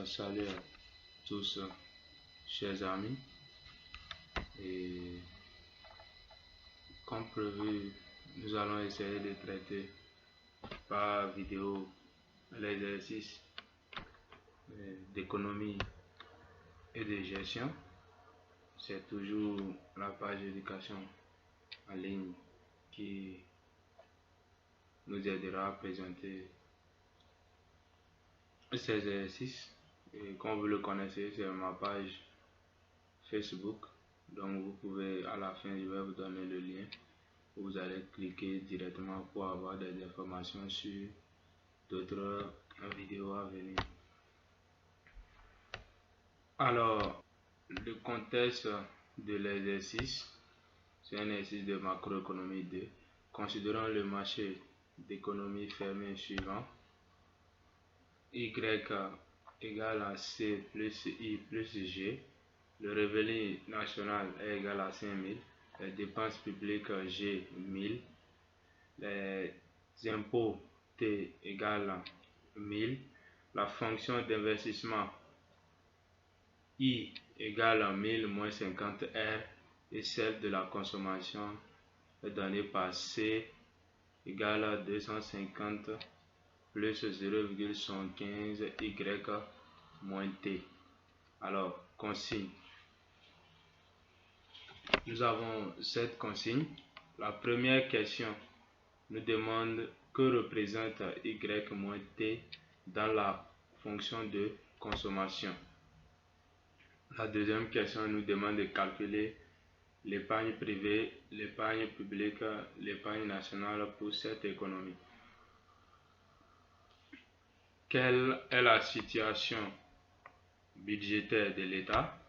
Salut à tous, chers amis, et comme prévu, nous allons essayer de traiter par vidéo l'exercice d'économie et de gestion. C'est toujours la page d'éducation en ligne qui nous aidera à présenter ces exercices. Et comme vous le connaissez, c'est ma page Facebook. Donc vous pouvez, à la fin, je vais vous donner le lien. Vous allez cliquer directement pour avoir des informations sur d'autres vidéos à venir. Alors, le contexte de l'exercice, c'est un exercice de macroéconomie 2. Considérons le marché d'économie fermé suivant. Y égale à C plus I plus G. Le revenu national est égal à 5000. Les dépenses publiques G 1000. Les impôts T égale à 1000. La fonction d'investissement I égale à 1000 moins 50 R et celle de la consommation est donnée par C égale à 250 plus 0,75 Y moins T. Alors, consigne. Nous avons cette consigne. La première question nous demande que représente Y moins T dans la fonction de consommation. La deuxième question nous demande de calculer l'épargne privée, l'épargne publique, l'épargne nationale pour cette économie. Quelle est la situation budgétaire de l'État?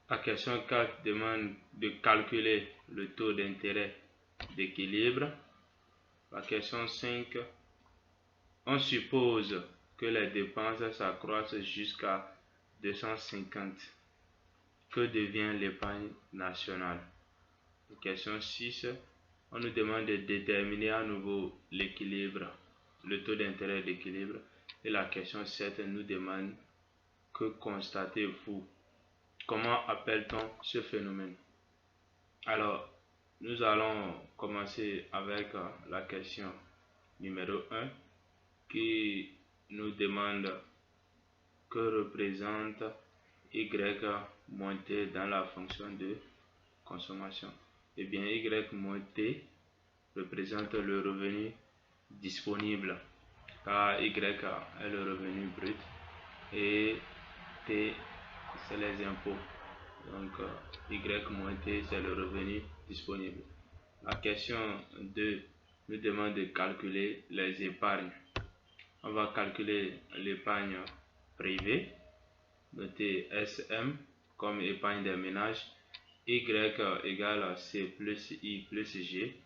La question 4 demande de calculer le taux d'intérêt d'équilibre. La question 5, on suppose que les dépenses s'accroissent jusqu'à 250. Que devient l'épargne nationale? La question 6, on nous demande de déterminer à nouveau l'équilibre, le taux d'intérêt d'équilibre. Et la question 7 nous demande que constatez-vous? Comment appelle-t-on ce phénomène? Alors, nous allons commencer avec la question numéro 1 qui nous demande que représente Y moins T dans la fonction de consommation. Eh bien, Y moins T représente le revenu disponible, car Y est le revenu brut et T c'est les impôts. Donc Y moins T c'est le revenu disponible. La question 2 nous demande de calculer les épargnes. On va calculer l'épargne privée, notée SM comme épargne des ménages. Y égale à C plus I plus G.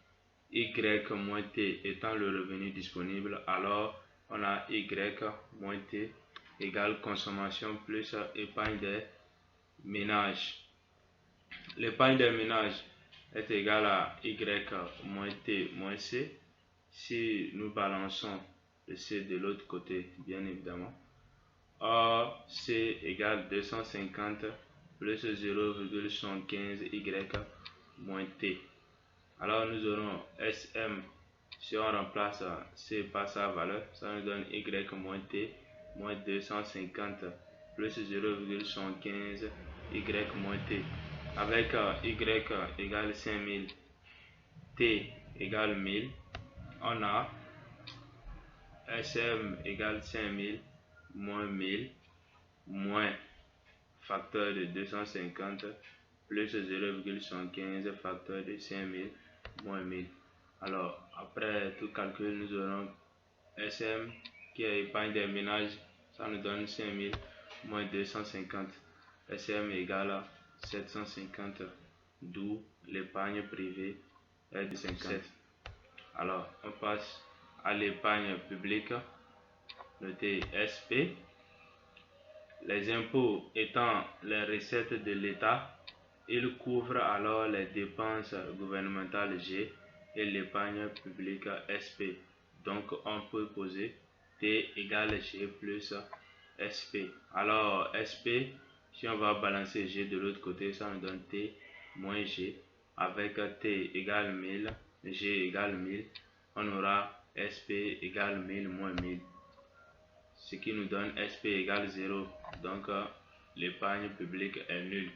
Y moins T étant le revenu disponible, alors on a Y moins T égale consommation plus épargne des ménages. L'épargne des ménages est égale à Y moins T moins C. Si nous balançons le C de l'autre côté, bien évidemment. Or, C égale 250 plus 0,75 Y moins T. Alors nous aurons SM, si on remplace C par sa valeur, ça nous donne Y moins T moins 250 plus 0,75 Y moins T. Avec Y égale 5000, T égale 1000, on a SM égale 5000 moins 1000 moins facteur de 250 plus 0,75 facteur de 5000 moins 1000. Alors, après tout calcul, nous aurons SM qui est épargne des ménages, ça nous donne 5000 moins 250. SM égale à 750, d'où l'épargne privée est de 57. Alors, on passe à l'épargne publique, notée SP. Les impôts étant les recettes de l'État, ils couvrent alors les dépenses gouvernementales G et l'épargne publique SP. Donc on peut poser T égale G plus SP. Alors SP, si on va balancer G de l'autre côté, ça nous donne T moins G. Avec T égale 1000, G égale 1000, on aura SP égale 1000 moins 1000. Ce qui nous donne SP égale 0. Donc l'épargne publique est nulle.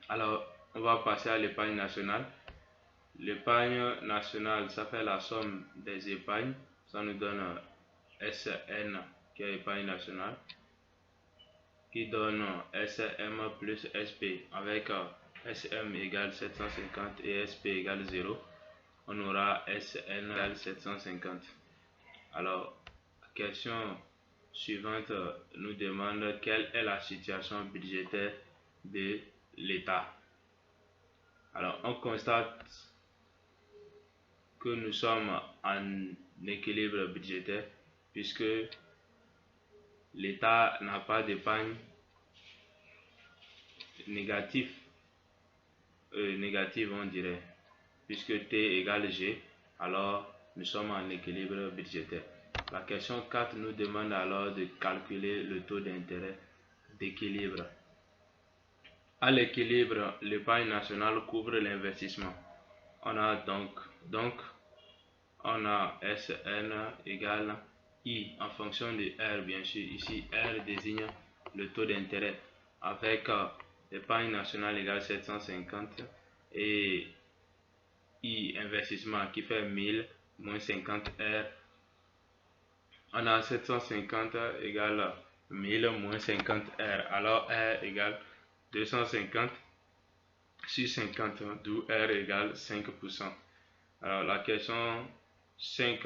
Alors on va passer à l'épargne nationale. L'épargne nationale, ça fait la somme des épargnes. Ça nous donne SN qui est épargne nationale, qui donne SM plus SP. Avec SM égale 750 et SP égale 0, on aura SN égale 750. Alors, la question suivante nous demande quelle est la situation budgétaire de l'État. Alors, on constate que nous sommes en équilibre budgétaire puisque l'État n'a pas d'épargne négative, on dirait, puisque T égale G, alors nous sommes en équilibre budgétaire. La question 4 nous demande alors de calculer le taux d'intérêt d'équilibre. À l'équilibre, l'épargne nationale couvre l'investissement. On a donc on a SN égale I en fonction de R, bien sûr. Ici, R désigne le taux d'intérêt avec l'épargne nationale égale 750 et I investissement qui fait 1000 moins 50 R. On a 750 égale 1000 moins 50 R. Alors R égale 250 sur 50, d'où R égale 5%. Alors la question 5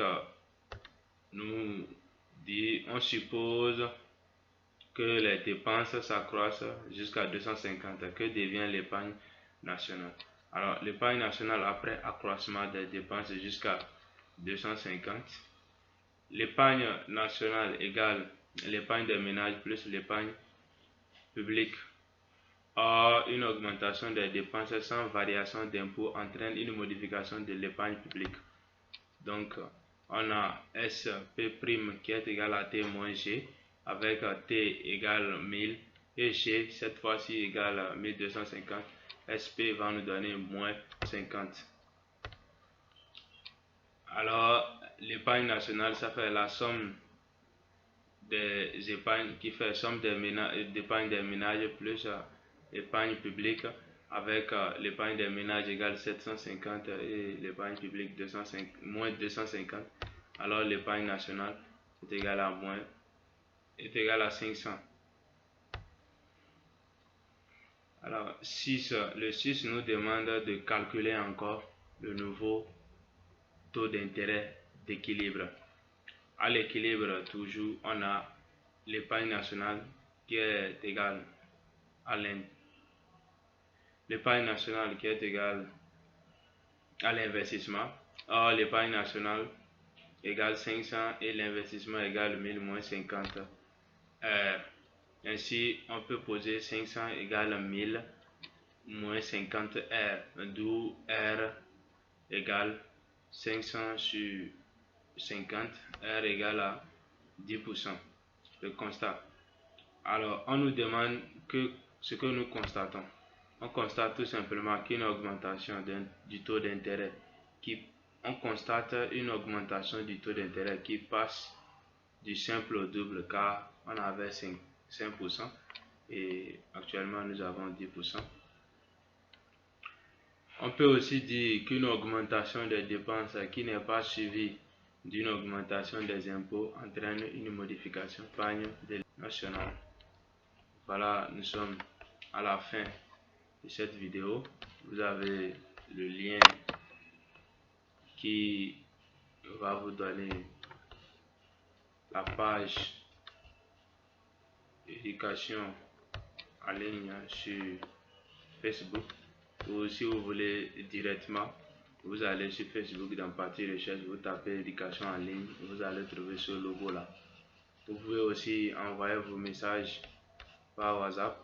nous dit, on suppose que les dépenses s'accroissent jusqu'à 250. Que devient l'épargne nationale? Alors l'épargne nationale après accroissement des dépenses jusqu'à 250, l'épargne nationale égale l'épargne des ménages plus l'épargne publique. Or, une augmentation des dépenses sans variation d'impôt entraîne une modification de l'épargne publique. Donc, on a SP' qui est égal à T moins G, avec T égale 1000 et G, cette fois-ci, égale 1250. SP va nous donner moins 50. Alors, l'épargne nationale, ça fait la somme des épargnes qui fait somme d'épargne des ménages plus l'épargne publique, avec l'épargne des ménages égale 750 et l'épargne publique moins 250. Alors l'épargne nationale est égale à 500. Alors le 6 nous demande de calculer encore le nouveau taux d'intérêt d'équilibre. À l'équilibre, toujours, on a l'épargne nationale qui est égale à l'épargne nationale qui est égale à l'investissement. Or, l'épargne nationale égale 500 et l'investissement égale 1000 moins 50 R. Ainsi, on peut poser 500 égale 1000 moins 50 R, d'où R égale 500 sur 50, R égale à 10%. Le constat. Alors, on nous demande ce que nous constatons. On constate tout simplement qu'une augmentation du taux d'intérêt on constate une augmentation du taux d'intérêt qui passe du simple au double, car on avait 5% et actuellement nous avons 10%. On peut aussi dire qu'une augmentation des dépenses qui n'est pas suivie d'une augmentation des impôts entraîne une modification de l'épargne nationale. Voilà, nous sommes à la fin de cette vidéo. Vous avez le lien qui va vous donner la page éducation en ligne sur Facebook, ou si vous voulez directement, vous allez sur Facebook, dans partie recherche, vous tapez éducation en ligne, vous allez trouver ce logo là. Vous pouvez aussi envoyer vos messages par WhatsApp